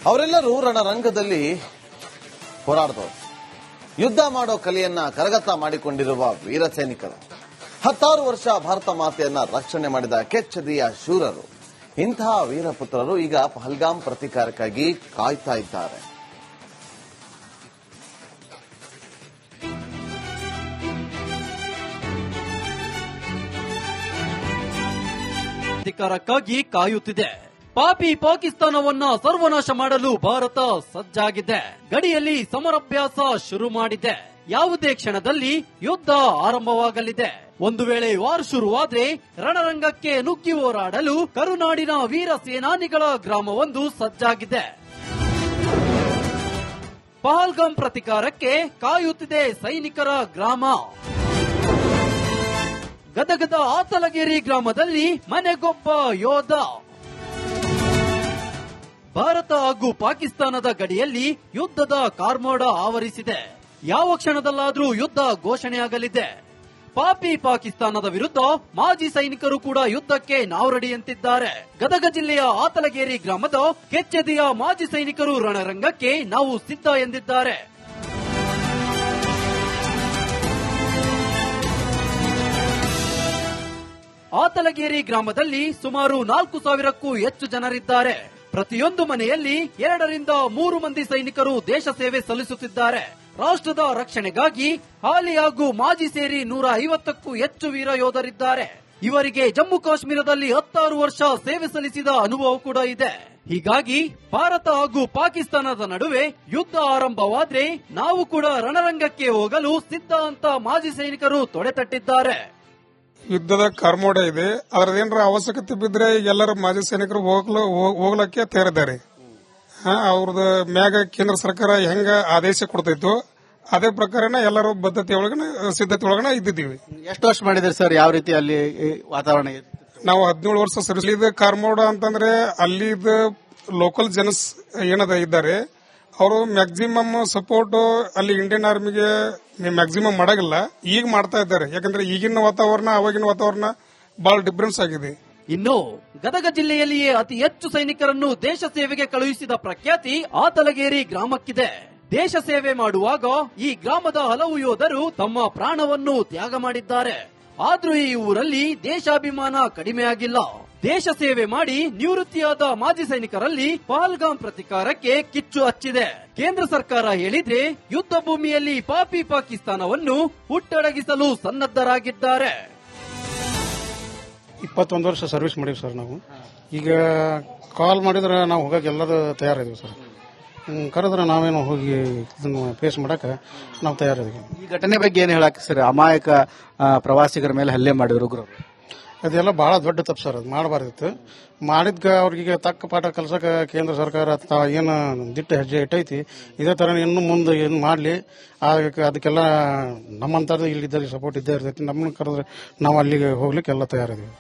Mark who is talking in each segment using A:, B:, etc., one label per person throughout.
A: ಅವರೆಲ್ಲರೂ ರಣರಂಗದಲ್ಲಿ ಹೋರಾಡಿದವರು, ಯುದ್ಧ ಮಾಡೋ ಕಲೆಯನ್ನ ಕರಗತ ಮಾಡಿಕೊಂಡಿರುವ ವೀರ ಸೈನಿಕರು, 10 ವರ್ಷ ಭಾರತ ಮಾತೆಯನ್ನ ರಕ್ಷಣೆ ಮಾಡಿದ ಕೆಚ್ಚೆದೆಯ ಶೂರರು. ಇಂತಹ ವೀರಪುತ್ರರು ಈಗ ಪಹಲ್ಗಾಮ್ ಪ್ರತೀಕಾರಕ್ಕಾಗಿ ಕಾಯ್ತಾ ಇದ್ದಾರೆ.
B: ಪ್ರತೀಕಾರಕ್ಕಾಗಿ ಕಾಯುತ್ತಿದೆ. ಪಾಪಿ ಪಾಕಿಸ್ತಾನವನ್ನ ಸರ್ವನಾಶ ಮಾಡಲು ಭಾರತ ಸಜ್ಜಾಗಿದೆ. ಗಡಿಯಲ್ಲಿ ಸಮರಾಭ್ಯಾಸ ಶುರು ಮಾಡಿದೆ. ಯಾವುದೇ ಕ್ಷಣದಲ್ಲಿ ಯುದ್ಧ ಆರಂಭವಾಗಲಿದೆ. ಒಂದು ವೇಳೆ ವಾರ್ ಶುರುವಾದ್ರೆ ರಣರಂಗಕ್ಕೆ ನುಗ್ಗಿ ಹೋರಾಡಲು ಕರುನಾಡಿನ ವೀರ ಸೇನಾನಿಗಳ ಗ್ರಾಮವೊಂದು ಸಜ್ಜಾಗಿದೆ. ಪಹಲ್ಗಾಮ್ ಪ್ರತೀಕಾರಕ್ಕೆ ಕಾಯುತ್ತಿದೆ ಸೈನಿಕರ ಗ್ರಾಮ. ಗದಗದ ಆತಲಗೇರಿ ಗ್ರಾಮದಲ್ಲಿ ಮನೆಗೊಬ್ಬ ಯೋಧ. ಭಾರತ ಹಾಗೂ ಪಾಕಿಸ್ತಾನದ ಗಡಿಯಲ್ಲಿ ಯುದ್ಧದ ಕಾರ್ಮೋಡ ಆವರಿಸಿದೆ. ಯಾವ ಕ್ಷಣದಲ್ಲಾದ್ರೂ ಯುದ್ಧ ಘೋಷಣೆಯಾಗಲಿದೆ. ಪಾಪಿ ಪಾಕಿಸ್ತಾನದ ವಿರುದ್ಧ ಮಾಜಿ ಸೈನಿಕರು ಕೂಡ ಯುದ್ಧಕ್ಕೆ ನಾವು ರೆಡಿಯಂತಿದ್ದಾರೆ. ಗದಗ ಜಿಲ್ಲೆಯ ಆತಲಗೇರಿ ಗ್ರಾಮದ ಕೆಚ್ಚೆದೆಯ ಮಾಜಿ ಸೈನಿಕರು ರಣರಂಗಕ್ಕೆ ನಾವು ಸಿದ್ಧ ಎಂದಿದ್ದಾರೆ. ಆತಲಗೇರಿ ಗ್ರಾಮದಲ್ಲಿ ಸುಮಾರು 4,000ಕ್ಕೂ ಹೆಚ್ಚು ಜನರಿದ್ದಾರೆ. ಪ್ರತಿಯೊಂದು ಮನೆಯಲ್ಲಿ 2 ರಿಂದ 3 ಮಂದಿ ಸೈನಿಕರು ದೇಶ ಸೇವೆ ಸಲ್ಲಿಸುತ್ತಿದ್ದಾರೆ. ರಾಷ್ಟ್ರದ ರಕ್ಷಣೆಗಾಗಿ ಹಾಲಿ ಹಾಗೂ ಮಾಜಿ ಸೇರಿ 150ಕ್ಕೂ ಹೆಚ್ಚು ವೀರ ಯೋಧರಿದ್ದಾರೆ. ಇವರಿಗೆ ಜಮ್ಮು ಕಾಶ್ಮೀರದಲ್ಲಿ 16 ವರ್ಷ ಸೇವೆ ಸಲ್ಲಿಸಿದ ಅನುಭವ ಕೂಡ ಇದೆ. ಹೀಗಾಗಿ ಭಾರತ ಹಾಗೂ ಪಾಕಿಸ್ತಾನದ ನಡುವೆ ಯುದ್ಧ ಆರಂಭವಾದ್ರೆ ನಾವು ಕೂಡ ರಣರಂಗಕ್ಕೆ ಹೋಗಲು ಸಿದ್ಧ ಅಂತ ಮಾಜಿ ಸೈನಿಕರು ತೊಡೆತಟ್ಟಿದ್ದಾರೆ.
C: ಯುದ್ಧದ ಕಾರ್ಮೋಡ ಇದೆ. ಅದರದೇನರ ಅವಶ್ಯಕತೆ ಬಿದ್ರೆ ಎಲ್ಲರೂ ಮಾಜಿ ಸೈನಿಕರು ಹೋಗ್ಲಕ್ಕೆ ತಯಾರಿದ್ದಾರೆ. ಅವ್ರದ್ದು ಮ್ಯಾಗ ಕೇಂದ್ರ ಸರ್ಕಾರ ಹೆಂಗ ಆದೇಶ ಕೊಡ್ತೈತೋ ಅದೇ ಪ್ರಕಾರನ ಎಲ್ಲರೂ ಸಿದ್ಧತೆ ಒಳಗನ ಇದ್ದಿದ್ದೀವಿ.
D: ಎಷ್ಟು ವರ್ಷ ಮಾಡಿದ್ರಿ ಸರ್? ಯಾವ ರೀತಿ ಅಲ್ಲಿ ವಾತಾವರಣ?
C: ನಾವು 17 ವರ್ಷ ಸರ್ವಿಸ್. ಕಾರ್ಮೋಡ ಅಂತಂದ್ರೆ ಅಲ್ಲಿದ ಲೋಕಲ್ ಜನಸ್ ಏನದ ಇದ್ದಾರೆ, ಅವರು ಮ್ಯಾಕ್ಸಿಮಮ್ ಸಪೋರ್ಟ್ ಅಲ್ಲಿ ಇಂಡಿಯನ್ ಆರ್ಮಿಗೆ ಮ್ಯಾಕ್ಸಿಮಮ್ ಮಾಡಾಗಿಲ್ಲ. ಈಗ ಮಾಡ್ತಾ ಇದ್ದಾರೆ. ಯಾಕಂದ್ರೆ ಈಗಿನ ವಾತಾವರಣ ಅವಾಗಿನ ವಾತಾವರಣ ಬಹಳ ಡಿಫರೆನ್ಸ್ ಆಗಿದೆ.
B: ಇನ್ನು ಗದಗ ಜಿಲ್ಲೆಯಲ್ಲಿಯೇ ಅತಿ ಹೆಚ್ಚು ಸೈನಿಕರನ್ನು ದೇಶ ಸೇವೆಗೆ ಕಳುಹಿಸಿದ ಪ್ರಖ್ಯಾತಿ ಆತಲಗೇರಿ ಗ್ರಾಮಕ್ಕಿದೆ. ದೇಶ ಸೇವೆ ಮಾಡುವಾಗ ಈ ಗ್ರಾಮದ ಹಲವು ಯೋಧರು ತಮ್ಮ ಪ್ರಾಣವನ್ನು ತ್ಯಾಗ ಮಾಡಿದ್ದಾರೆ. ಆದ್ರೂ ಈ ಊರಲ್ಲಿ ದೇಶಾಭಿಮಾನ ಕಡಿಮೆಯಾಗಿಲ್ಲ. ದೇಶ ಸೇವೆ ಮಾಡಿ ನಿವೃತ್ತಿಯಾದ ಮಾಜಿ ಸೈನಿಕರಲ್ಲಿ ಪಹಲ್ಗಾಮ್ ಪ್ರತೀಕಾರಕ್ಕೆ ಕಿಚ್ಚು ಹಚ್ಚಿದೆ. ಕೇಂದ್ರ ಸರ್ಕಾರ ಹೇಳಿದ್ರೆ ಯುದ್ಧ ಭೂಮಿಯಲ್ಲಿ ಪಾಪಿ ಪಾಕಿಸ್ತಾನವನ್ನು ಹುಟ್ಟಡಗಿಸಲು ಸನ್ನದ್ಧರಾಗಿದ್ದಾರೆ.
E: 21 ವರ್ಷ ಸರ್ವಿಸ್ ಮಾಡಿವಿ ಸರ್. ನಾವು ಈಗ ಕಾಲ್ ಮಾಡಿದ್ರೆ ನಾವು ಹೋಗಕ್ಕೆ ಎಲ್ಲರೂ ತಯಾರಿದ್ದೀವಿ ಸರ್. ಕರೆದ್ರೆ ನಾವೇನು ಹೋಗಿ ಇದನ್ನು ಫೇಸ್ ಮಾಡಕ್ಕೆ ನಾವು ತಯಾರಿದ್ದೀವಿ.
D: ಈ ಘಟನೆ ಬಗ್ಗೆ ಏನು ಹೇಳಕ್ಕೆ ಸರ್? ಅಮಾಯಕ ಪ್ರವಾಸಿಗರ ಮೇಲೆ ಹಲ್ಲೆ ಮಾಡಿದ್ರು ಉಗ್ರರು.
E: ಅದೆಲ್ಲ ಬಹಳ ದೊಡ್ಡ ತಪ್ಪು ಸರ್. ಅದು ಮಾಡಬಾರ್ದಿತ್ತು. ಮಾಡಿದ್ಕ ಅವ್ರಿಗೆ ತಕ್ಕ ಪಾಠ ಕಲ್ಸಕ್ಕೆ ಕೇಂದ್ರ ಸರ್ಕಾರ ಏನು ದಿಟ್ಟ ಹೆಜ್ಜೆ ಇಟ್ಟೈತಿ, ಇದೇ ತರ ಇನ್ನು ಮುಂದೆ ಏನು ಮಾಡಲಿ. ಅದಕ್ಕೆಲ್ಲ ನಮ್ಮಂತದ್ದು ಇಲ್ಲಿದ್ದಲ್ಲಿ ಸಪೋರ್ಟ್ ಇದ್ದೇ ಇರ್ತೈತಿ. ನಮ್ಮನ್ನು ಕರೆದ್ರೆ ನಾವು ಅಲ್ಲಿಗೆ ಹೋಗ್ಲಿಕ್ಕೆ ಎಲ್ಲ ತಯಾರಿದ್ದೀವಿ.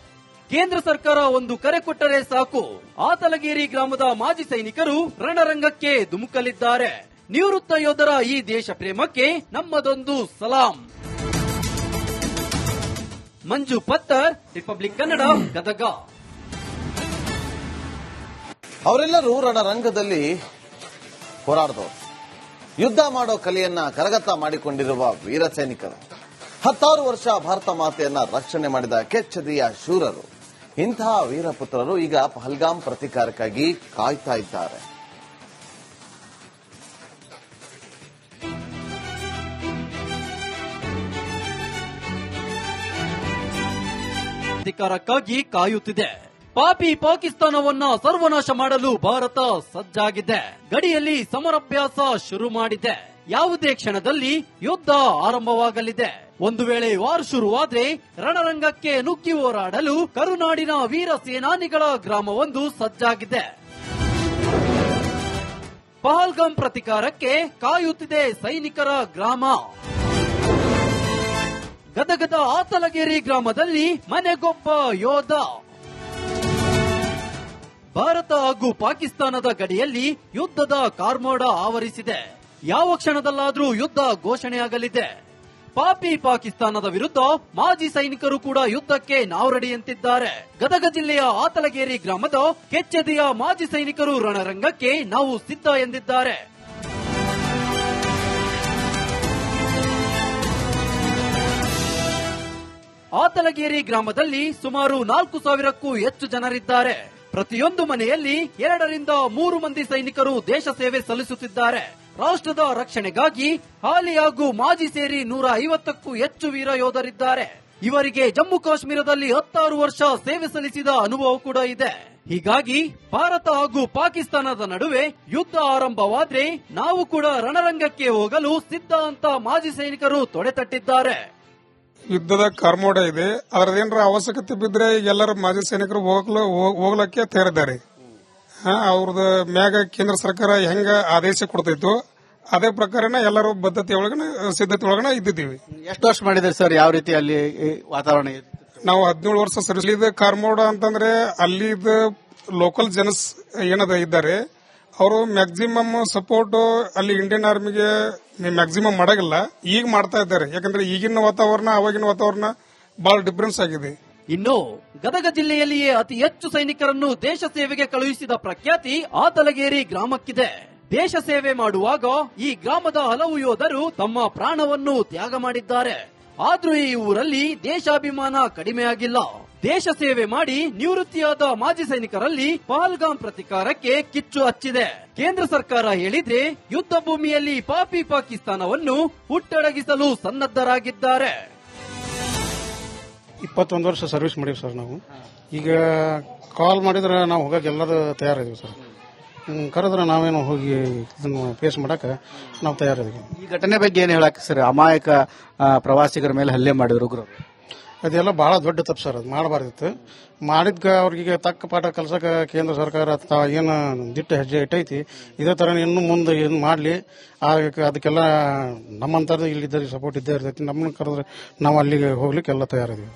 B: ಕೇಂದ್ರ ಸರ್ಕಾರ ಒಂದು ಕರೆ ಕೊಟ್ಟರೆ ಸಾಕು, ಆತಲಗೇರಿ ಗ್ರಾಮದ ಮಾಜಿ ಸೈನಿಕರು ರಣರಂಗಕ್ಕೆ ಧುಮುಕಲಿದ್ದಾರೆ. ನಿವೃತ್ತ ಯೋಧರ ಈ ದೇಶ ಪ್ರೇಮಕ್ಕೆ ನಮ್ಮದೊಂದು ಸಲಾಂ. ಮಂಜು ಪತ್ತರ್, ರಿಪಬ್ಲಿಕ್ ಕನ್ನಡ, ಗದಗ.
A: ಅವರೆಲ್ಲರೂ ರಣರಂಗದಲ್ಲಿ ಹೋರಾಡಿದವರು, ಯುದ್ಧ ಮಾಡೋ ಕಲೆಯನ್ನ ಕರಗತ ಮಾಡಿಕೊಂಡಿರುವ ವೀರ ಸೈನಿಕರು, 16 ವರ್ಷ ಭಾರತ ಮಾತೆಯನ್ನ ರಕ್ಷಣೆ ಮಾಡಿದ ಕೆಚ್ಚೆದೆಯ ಶೂರರು. ಇಂತಹ ವೀರಪುತ್ರರು ಈಗ ಪಹಲ್ಗಾಮ್ ಪ್ರತೀಕಾರಕ್ಕಾಗಿ ಕಾಯ್ತಾ ಇದ್ದಾರೆ.
B: ಪ್ರತೀಕಾರಕ್ಕಾಗಿ ಕಾಯುತ್ತಿದೆ. ಪಾಪಿ ಪಾಕಿಸ್ತಾನವನ್ನ ಸರ್ವನಾಶ ಮಾಡಲು ಭಾರತ ಸಜ್ಜಾಗಿದೆ. ಗಡಿಯಲ್ಲಿ ಸಮರಾಭ್ಯಾಸ ಶುರು ಮಾಡಿದೆ. ಯಾವುದೇ ಕ್ಷಣದಲ್ಲಿ ಯುದ್ಧ ಆರಂಭವಾಗಲಿದೆ. ಒಂದು ವೇಳೆ ವಾರ್ ಶುರುವಾದ್ರೆ ರಣರಂಗಕ್ಕೆ ನುಗ್ಗಿ ಹೋರಾಡಲು ಕರುನಾಡಿನ ವೀರ ಸೇನಾನಿಗಳ ಗ್ರಾಮವೊಂದು ಸಜ್ಜಾಗಿದೆ. ಪಹಲ್ಗಾಮ್ ಪ್ರತೀಕಾರಕ್ಕೆ ಕಾಯುತ್ತಿದೆ ಸೈನಿಕರ ಗ್ರಾಮ. ಗದಗದ ಆತಲಗೇರಿ ಗ್ರಾಮದಲ್ಲಿ ಮನೆಗೊಬ್ಬ ಯೋಧ. ಭಾರತ ಹಾಗೂ ಪಾಕಿಸ್ತಾನದ ಗಡಿಯಲ್ಲಿ ಯುದ್ಧದ ಕಾರ್ಮೋಡ ಆವರಿಸಿದೆ. ಯಾವ ಕ್ಷಣದಲ್ಲಾದ್ರೂ ಯುದ್ಧ ಘೋಷಣೆಯಾಗಲಿದೆ. ಪಾಪಿ ಪಾಕಿಸ್ತಾನದ ವಿರುದ್ಧ ಮಾಜಿ ಸೈನಿಕರು ಕೂಡ ಯುದ್ಧಕ್ಕೆ ನಾವು ರೆಡಿ ಅಂತಿದ್ದಾರೆ. ಗದಗ ಜಿಲ್ಲೆಯ ಆತಲಗೇರಿ ಗ್ರಾಮದ ಕೆಚ್ಚೆದೆಯ ಮಾಜಿ ಸೈನಿಕರು ರಣರಂಗಕ್ಕೆ ನಾವು ಸಿದ್ಧ ಎಂದಿದ್ದಾರೆ. ಆತಲಗೇರಿ ಗ್ರಾಮದಲ್ಲಿ ಸುಮಾರು 4,000ಕ್ಕೂ ಹೆಚ್ಚು ಜನರಿದ್ದಾರೆ. ಪ್ರತಿಯೊಂದು ಮನೆಯಲ್ಲಿ 2 ರಿಂದ 3 ಮಂದಿ ಸೈನಿಕರು ದೇಶ ಸೇವೆ ಸಲ್ಲಿಸುತ್ತಿದ್ದಾರೆ. ರಾಷ್ಟ್ರದ ರಕ್ಷಣೆಗಾಗಿ ಹಾಲಿ ಹಾಗೂ ಮಾಜಿ ಸೇರಿ 150ಕ್ಕೂ ಹೆಚ್ಚು ವೀರ ಯೋಧರಿದ್ದಾರೆ. ಇವರಿಗೆ ಜಮ್ಮು ಕಾಶ್ಮೀರದಲ್ಲಿ 16 ವರ್ಷ ಸೇವೆ ಸಲ್ಲಿಸಿದ ಅನುಭವ ಕೂಡ ಇದೆ. ಹೀಗಾಗಿ ಭಾರತ ಹಾಗೂ ಪಾಕಿಸ್ತಾನದ ನಡುವೆ ಯುದ್ಧ ಆರಂಭವಾದ್ರೆ ನಾವು ಕೂಡ ರಣರಂಗಕ್ಕೆ ಹೋಗಲು ಸಿದ್ಧ ಅಂತ ಮಾಜಿ ಸೈನಿಕರು ತೊಡೆತಟ್ಟಿದ್ದಾರೆ.
C: ಯುದ್ಧದ ಕಾರ್ಮೋಡ ಇದೆ. ಅದರದೇನರ ಅವಶ್ಯಕತೆ ಬಿದ್ರೆ ಎಲ್ಲರ ಮಾಜಿ ಸೈನಿಕರು ಹೋಗ್ಲಕ್ಕೆ ತಯಾರಿದ್ದಾರೆ. ಅವ್ರದ್ದು ಮ್ಯಾಗ ಕೇಂದ್ರ ಸರ್ಕಾರ ಹೆಂಗ ಆದೇಶ ಕೊಡ್ತೈತೋ ಅದೇ ಪ್ರಕಾರನ ಎಲ್ಲರೂ ಸಿದ್ಧತೆ ಒಳಗನ ಇದ್ದಿದ್ದೀವಿ.
D: ಎಷ್ಟು ವರ್ಷ ಮಾಡಿದ್ರಿ ಸರ್? ಯಾವ ರೀತಿ ಅಲ್ಲಿ ವಾತಾವರಣ ಇದೆ?
C: ನಾವು 17 ವರ್ಷ ಸರ್ವಿಸ್. ಕಾರ್ಮೋಡ ಅಂತಂದ್ರೆ ಅಲ್ಲಿದ ಲೋಕಲ್ ಜನಸ್ ಇದ್ದಾರೆ, ಅವರು ಮ್ಯಾಕ್ಸಿಮಮ್ ಸಪೋರ್ಟ್ ಅಲ್ಲಿ ಇಂಡಿಯನ್ ಆರ್ಮಿಗೆ ಮ್ಯಾಕ್ಸಿಮಮ್ ಮಾಡಾಗಿಲ್ಲ. ಈಗ ಮಾಡ್ತಾ ಇದ್ದಾರೆ. ಯಾಕಂದ್ರೆ ಈಗಿನ ವಾತಾವರಣ ಅವಾಗಿನ ವಾತಾವರಣ ಬಹಳ ಡಿಫರೆನ್ಸ್ ಆಗಿದೆ.
B: ಇನ್ನು ಗದಗ ಜಿಲ್ಲೆಯಲ್ಲಿಯೇ ಅತಿ ಹೆಚ್ಚು ಸೈನಿಕರನ್ನು ದೇಶ ಸೇವೆಗೆ ಕಳುಹಿಸಿದ ಪ್ರಖ್ಯಾತಿ ಆತಲಗೇರಿ ಗ್ರಾಮಕ್ಕಿದೆ. ದೇಶ ಸೇವೆ ಮಾಡುವಾಗ ಈ ಗ್ರಾಮದ ಹಲವು ಯೋಧರು ತಮ್ಮ ಪ್ರಾಣವನ್ನು ತ್ಯಾಗ ಮಾಡಿದ್ದಾರೆ. ಆದ್ರೂ ಈ ಊರಲ್ಲಿ ದೇಶಾಭಿಮಾನ ಕಡಿಮೆಯಾಗಿಲ್ಲ. ದೇಶ ಸೇವೆ ಮಾಡಿ ನಿವೃತ್ತಿಯಾದ ಮಾಜಿ ಸೈನಿಕರಲ್ಲಿ ಪಹಲ್ಗಾಮ್ ಪ್ರತಿಕಾರಕ್ಕೆ ಕಿಚ್ಚು ಹಚ್ಚಿದೆ. ಕೇಂದ್ರ ಸರ್ಕಾರ ಹೇಳಿದ್ರೆ ಯುದ್ಧ ಭೂಮಿಯಲ್ಲಿ ಪಾಪಿ ಪಾಕಿಸ್ತಾನವನ್ನು ಹುಟ್ಟಡಗಿಸಲು ಸನ್ನದ್ಧರಾಗಿದ್ದಾರೆ.
E: 21 ವರ್ಷ ಸರ್ವಿಸ್ ಮಾಡೀವಿ ಸರ್. ನಾವು ಈಗ ಕಾಲ್ ಮಾಡಿದ್ರೆ ನಾವು ಹೋಗಕ್ಕೆ ಎಲ್ಲರೂ ತಯಾರಿದೀವಿ ಸರ್. ಕರೆದ್ರೆ ನಾವೇನು ಹೋಗಿ ಇದನ್ನು ಫೇಸ್ ಮಾಡಕ್ಕೆ ನಾವು ತಯಾರಿದೀವಿ.
D: ಈ ಘಟನೆ ಬಗ್ಗೆ ಏನು ಹೇಳಕ್ಕೆ ಸರ್? ಅಮಾಯಕ ಪ್ರವಾಸಿಗರ ಮೇಲೆ ಹಲ್ಲೆ ಮಾಡಿದ್ರು ಉಗ್ರರು.
E: ಅದೆಲ್ಲ ಬಹಳ ದೊಡ್ಡ ತಪ್ಪು ಸರ್. ಅದು ಮಾಡಬಾರ್ದಿತ್ತು. ಮಾಡಿದ್ಕ ಅವ್ರಿಗೆ ತಕ್ಕ ಪಾಠ ಕಲ್ಸಕ್ಕೆ ಕೇಂದ್ರ ಸರ್ಕಾರ ಏನು ದಿಟ್ಟ ಹೆಜ್ಜೆ ಇಟ್ಟೈತಿ, ಇದೇ ತರ ಇನ್ನು ಮುಂದೆ ಏನು ಮಾಡಲಿ. ಅದಕ್ಕೆಲ್ಲ ನಮ್ಮಂತರದ್ದು ಇಲ್ಲಿದ್ದ ಸಪೋರ್ಟ್ ಇದ್ದೇ ಇರ್ತೈತಿ. ನಮ್ಮನ್ನ ಕರೆದ್ರೆ ನಾವು ಅಲ್ಲಿಗೆ ಹೋಗ್ಲಿಕ್ಕೆ ಎಲ್ಲ ತಯಾರಿದೀವಿ.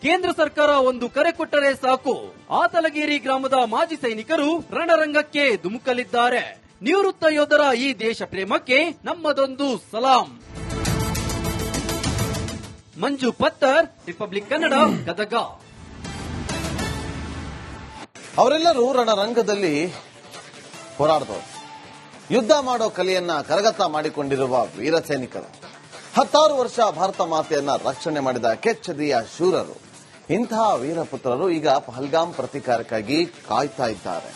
B: ಕೇಂದ್ರ ಸರ್ಕಾರ ಒಂದು ಕರೆ ಕೊಟ್ಟರೆ ಸಾಕು, ಆತಲಗೇರಿ ಗ್ರಾಮದ ಮಾಜಿ ಸೈನಿಕರು ರಣರಂಗಕ್ಕೆ ಧುಮುಕಲಿದ್ದಾರೆ. ನಿವೃತ್ತ ಯೋಧರ ಈ ದೇಶ ಪ್ರೇಮಕ್ಕೆ ನಮ್ಮದೊಂದು ಸಲಾಂ. ಮಂಜು ಪತ್ತರ್, ರಿಪಬ್ಲಿಕ್ ಕನ್ನಡ, ಗದಗ.
A: ಅವರೆಲ್ಲರೂ ರಣರಂಗದಲ್ಲಿ ಹೋರಾಡಿದವರು. ಯುದ್ಧ ಮಾಡೋ ಕಲೆಯನ್ನ ಕರಗತ ಮಾಡಿಕೊಂಡಿರುವ ವೀರ ಸೈನಿಕರು. 16 ವರ್ಷ ಭಾರತ ಮಾತೆಯನ್ನ ರಕ್ಷಣೆ ಮಾಡಿದ ಕೆಚ್ಚೆದೆಯ ಶೂರರು. ಇಂತಹ ವೀರಪುತ್ರರು ಈಗ ಪಹಲ್ಗಾಮ್ ಪ್ರತೀಕಾರಕ್ಕಾಗಿ ಕಾಯ್ತಾ ಇದ್ದಾರೆ.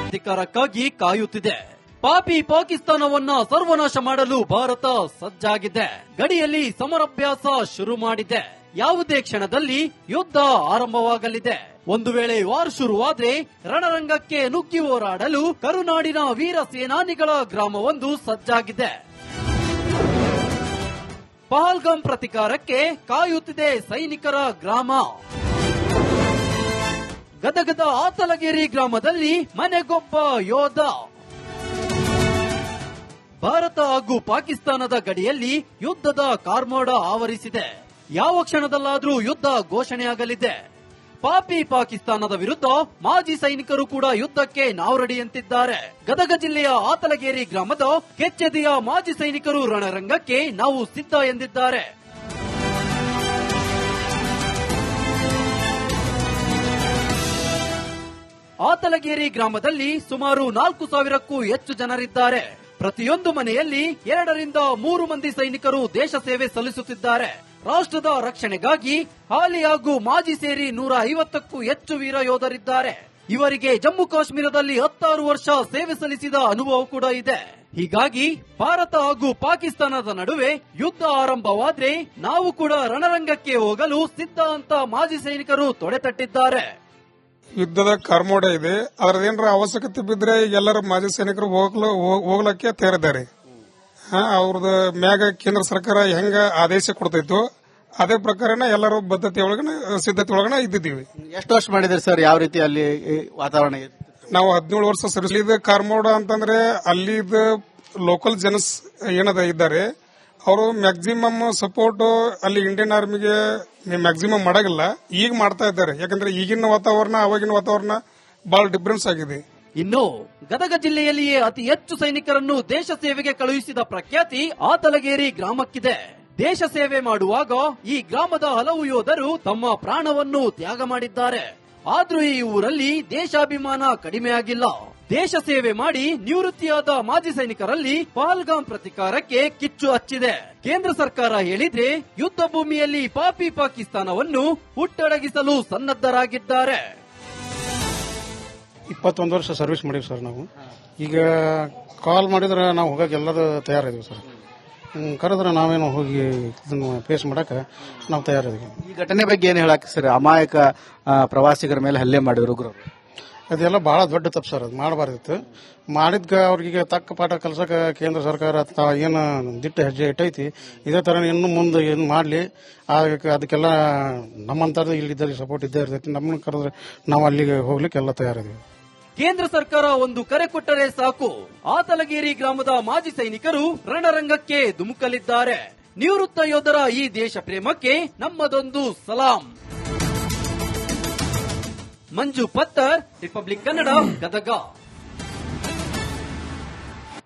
B: ಪ್ರತೀಕಾರಕ್ಕಾಗಿ ಕಾಯುತ್ತಿದೆ. ಪಾಪಿ ಪಾಕಿಸ್ತಾನವನ್ನ ಸರ್ವನಾಶ ಮಾಡಲು ಭಾರತ ಸಜ್ಜಾಗಿದೆ. ಗಡಿಯಲ್ಲಿ ಸಮರಾಭ್ಯಾಸ ಶುರು ಮಾಡಿದೆ. ಯಾವುದೇ ಕ್ಷಣದಲ್ಲಿ ಯುದ್ಧ ಆರಂಭವಾಗಲಿದೆ. ಒಂದು ವೇಳೆ ವಾರ್ ಶುರುವಾದ್ರೆ ರಣರಂಗಕ್ಕೆ ನುಗ್ಗಿ ಹೋರಾಡಲು ಕರುನಾಡಿನ ವೀರ ಸೇನಾನಿಗಳ ಗ್ರಾಮವೊಂದು ಸಜ್ಜಾಗಿದೆ. ಪಹಲ್ಗಾಮ್ ಪ್ರತೀಕಾರಕ್ಕೆ ಕಾಯುತ್ತಿದೆ ಸೈನಿಕರ ಗ್ರಾಮ. ಗದಗದ ಆತಲಗೇರಿ ಗ್ರಾಮದಲ್ಲಿ ಮನೆಗೊಬ್ಬ ಯೋಧ. ಭಾರತ ಹಾಗೂ ಪಾಕಿಸ್ತಾನದ ಗಡಿಯಲ್ಲಿ ಯುದ್ಧದ ಕಾರ್ಮೋಡ ಆವರಿಸಿದೆ. ಯಾವ ಕ್ಷಣದಲ್ಲಾದ್ರೂ ಯುದ್ಧ ಘೋಷಣೆಯಾಗಲಿದೆ. ಪಾಪಿ ಪಾಕಿಸ್ತಾನದ ವಿರುದ್ಧ ಮಾಜಿ ಸೈನಿಕರು ಕೂಡ ಯುದ್ಧಕ್ಕೆ ನಾವು ರೆಡಿ ಅಂತಿದ್ದಾರೆ. ಗದಗ ಜಿಲ್ಲೆಯ ಆತಲಗೇರಿ ಗ್ರಾಮದ ಕೆಚ್ಚೆದೆಯ ಮಾಜಿ ಸೈನಿಕರು ರಣರಂಗಕ್ಕೆ ನಾವು ಸಿದ್ಧ ಎಂದಿದ್ದಾರೆ. ಆತಲಗೇರಿ ಗ್ರಾಮದಲ್ಲಿ ಸುಮಾರು 4,000ಕ್ಕೂ ಹೆಚ್ಚು ಜನರಿದ್ದಾರೆ. ಪ್ರತಿಯೊಂದು ಮನೆಯಲ್ಲಿ 2 ರಿಂದ 3 ಮಂದಿ ಸೈನಿಕರು ದೇಶ ಸೇವೆ ಸಲ್ಲಿಸುತ್ತಿದ್ದಾರೆ. ರಾಷ್ಟ್ರದ ರಕ್ಷಣೆಗಾಗಿ ಹಾಲಿ ಹಾಗೂ ಮಾಜಿ ಸೇರಿ 150ಕ್ಕೂ ಹೆಚ್ಚು ವೀರ ಯೋಧರಿದ್ದಾರೆ. ಇವರಿಗೆ ಜಮ್ಮು ಕಾಶ್ಮೀರದಲ್ಲಿ 16 ವರ್ಷ ಸೇವೆ ಸಲ್ಲಿಸಿದ ಅನುಭವ ಕೂಡ ಇದೆ. ಹೀಗಾಗಿ ಭಾರತ ಹಾಗೂ ಪಾಕಿಸ್ತಾನದ ನಡುವೆ ಯುದ್ಧ ಆರಂಭವಾದ್ರೆ ನಾವು ಕೂಡ ರಣರಂಗಕ್ಕೆ ಹೋಗಲು ಸಿದ್ಧ ಅಂತ ಮಾಜಿ ಸೈನಿಕರು ತೊಡೆತಟ್ಟಿದ್ದಾರೆ.
C: ಯುದ್ಧದ ಕಾರ್ಮೋಡ ಇದೆ. ಅದರದೇನರ ಅವಶ್ಯಕತೆ ಬಿದ್ರೆ ಎಲ್ಲರ ಮಾಜಿ ಸೈನಿಕರು ಹೋಗ್ಲಕ್ಕೆ ತಯಾರಿದ್ದಾರೆ. ಅವ್ರದ್ದು ಮ್ಯಾಗ ಕೇಂದ್ರ ಸರ್ಕಾರ ಹೆಂಗ ಆದೇಶ ಕೊಡ್ತೈತೋ ಅದೇ ಪ್ರಕಾರನ ಎಲ್ಲರೂ ಸಿದ್ಧತೆ ಒಳಗನ ಇದ್ದಿದ್ದೀವಿ.
D: ಎಷ್ಟು ವರ್ಷ ಮಾಡಿದ್ರಿ ಸರ್? ಯಾವ ರೀತಿ ಅಲ್ಲಿ ವಾತಾವರಣ ಇದೆ?
C: ನಾವು 17 ವರ್ಷ ಸರ್ವಿಸ್. ಕಾರ್ಮೋಡ ಅಂತಂದ್ರೆ ಅಲ್ಲಿದ ಲೋಕಲ್ ಜನಸ್ ಇದ್ದಾರೆ, ಅವರು ಮ್ಯಾಕ್ಸಿಮಮ್ ಸಪೋರ್ಟ್ ಅಲ್ಲಿ ಇಂಡಿಯನ್ ಆರ್ಮಿಗೆ ಮ್ಯಾಕ್ಸಿಮಮ್ ಮಾಡಾಗಿಲ್ಲ, ಈಗ ಮಾಡ್ತಾ ಇದ್ದಾರೆ. ಯಾಕಂದ್ರೆ ಈಗಿನ ವಾತಾವರಣ ಅವಾಗಿನ ವಾತಾವರಣ ಬಹಳ ಡಿಫರೆನ್ಸ್ ಆಗಿದೆ.
B: ಇನ್ನು ಗದಗ ಜಿಲ್ಲೆಯಲ್ಲಿಯೇ ಅತಿ ಹೆಚ್ಚು ಸೈನಿಕರನ್ನು ದೇಶ ಸೇವೆಗೆ ಕಳುಹಿಸಿದ ಪ್ರಖ್ಯಾತಿ ಆತಲಗೇರಿ ಗ್ರಾಮಕ್ಕಿದೆ. ದೇಶ ಸೇವೆ ಮಾಡುವಾಗ ಈ ಗ್ರಾಮದ ಹಲವು ಯೋಧರು ತಮ್ಮ ಪ್ರಾಣವನ್ನು ತ್ಯಾಗ ಮಾಡಿದ್ದಾರೆ. ಆದ್ರೂ ಈ ಊರಲ್ಲಿ ದೇಶಾಭಿಮಾನ ಕಡಿಮೆ ಆಗಿಲ್ಲ. ದೇಶ ಸೇವೆ ಮಾಡಿ ನಿವೃತ್ತಿಯಾದ ಮಾಜಿ ಸೈನಿಕರಲ್ಲಿ ಪಹಲ್ಗಾಮ್ ಪ್ರತಿಕಾರಕ್ಕೆ ಕಿಚ್ಚು ಹಚ್ಚಿದೆ. ಕೇಂದ್ರ ಸರ್ಕಾರ ಹೇಳಿದ್ರೆ ಯುದ್ಧ ಭೂಮಿಯಲ್ಲಿ ಪಾಪಿ ಪಾಕಿಸ್ತಾನವನ್ನು ಹುಟ್ಟಡಗಿಸಲು ಸನ್ನದ್ಧರಾಗಿದ್ದಾರೆ.
E: 21 ವರ್ಷ ಸರ್ವಿಸ್ ಮಾಡೀವಿ ಸರ್. ನಾವು ಈಗ ಕಾಲ್ ಮಾಡಿದ್ರೆ ನಾವು ಹೋಗಕ್ಕೆ ಎಲ್ಲರೂ ತಯಾರಿದೀವಿ ಸರ್. ಕರೆದ್ರೆ ನಾವೇನು ಹೋಗಿ ಇದನ್ನು ಫೇಸ್ ಮಾಡಕ್ಕೆ ನಾವು ತಯಾರಿದೀವಿ.
D: ಈ ಘಟನೆ ಬಗ್ಗೆ ಏನು ಹೇಳಕ್ಕೆ ಸರ್? ಅಮಾಯಕ ಪ್ರವಾಸಿಗರ ಮೇಲೆ ಹಲ್ಲೆ ಮಾಡಿದ್ರು ಉಗ್ರರು.
E: ಅದೆಲ್ಲ ಬಹಳ ದೊಡ್ಡ ತಪ್ಪು ಸರ್. ಅದು ಮಾಡಬಾರ್ದಿತ್ತು. ಮಾಡಿದ್ಕ ಅವ್ರಿಗೆ ತಕ್ಕ ಪಾಠ ಕಲ್ಸಕ್ಕೆ ಕೇಂದ್ರ ಸರ್ಕಾರ ಏನು ದಿಟ್ಟ ಹೆಜ್ಜೆ ಇಟ್ಟೈತಿ, ಇದೇ ತರ ಇನ್ನು ಮುಂದೆ ಏನು ಮಾಡಲಿ. ಅದಕ್ಕೆಲ್ಲ ನಮ್ಮಂತದ್ದು ಇಲ್ಲಿದ್ದಲ್ಲಿ ಸಪೋರ್ಟ್ ಇದ್ದೇ ಇರ್ತೈತಿ. ನಮ್ಮನ್ನು ಕರೆದ್ರೆ ನಾವು ಅಲ್ಲಿಗೆ ಹೋಗ್ಲಿಕ್ಕೆ ಎಲ್ಲ ತಯಾರಿದೀವಿ.
B: ಕೇಂದ್ರ ಸರ್ಕಾರ ಒಂದು ಕರೆ ಕೊಟ್ಟರೆ ಸಾಕು, ಆತಲಗೇರಿ ಗ್ರಾಮದ ಮಾಜಿ ಸೈನಿಕರು ರಣರಂಗಕ್ಕೆ ಧುಮುಕಲಿದ್ದಾರೆ. ನಿವೃತ್ತ ಯೋಧರ ಈ ದೇಶ ಪ್ರೇಮಕ್ಕೆ ನಮ್ಮದೊಂದು ಸಲಾಂ. ಮಂಜು ಪತ್ತರ್, ರಿಪಬ್ಲಿಕ್ ಕನ್ನಡ, ಗದಗ.